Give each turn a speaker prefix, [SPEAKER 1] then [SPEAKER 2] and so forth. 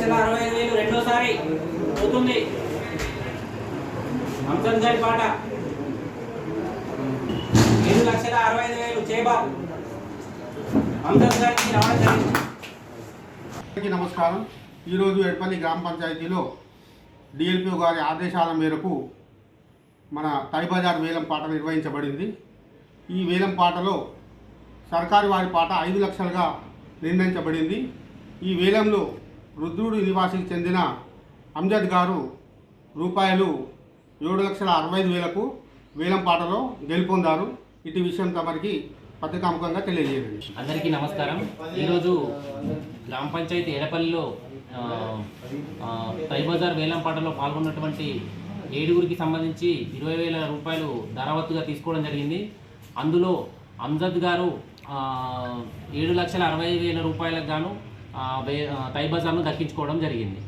[SPEAKER 1] 7,65,000 రెండోసారి పోతుంది. అంశం గారి పాట 7,65,000 చేబాబు అంశం గారికి రావడం జరిగింది.
[SPEAKER 2] నమస్కారం. ఈరోజు ఎడపల్లి గ్రామ పంచాయతీలో డిఎల్పిఓ గారి ఆదేశాల మేరకు మన తైబజార్ వేలం పాట నిర్వహించబడింది. ఈ వేలం పాటలో సర్కారు వారి పాట 5 లక్షలుగా నిర్ణయించబడింది. ఈ వేలంలో రుద్రుడు నివాసికి చెందిన అంజద్ గారు రూపాయలు 7,65,000కు వేలం పాటలో గెలుపొందారు. ఇటు విషయం తమరికి పత్రికాముఖంగా తెలియజేయండి.
[SPEAKER 3] అందరికీ నమస్కారం. ఈరోజు గ్రామ పంచాయతీ ఎడపల్లిలో తైబజార్ వేలం పాటలో పాల్గొన్నటువంటి 7గురికి సంబంధించి 20,000 రూపాయలు ధరవత్తుగా తీసుకోవడం జరిగింది. అందులో అంజద్ గారు 7,60,000 రూపాయలకు గాను తైబజార్ను దక్కించుకోవడం జరిగింది.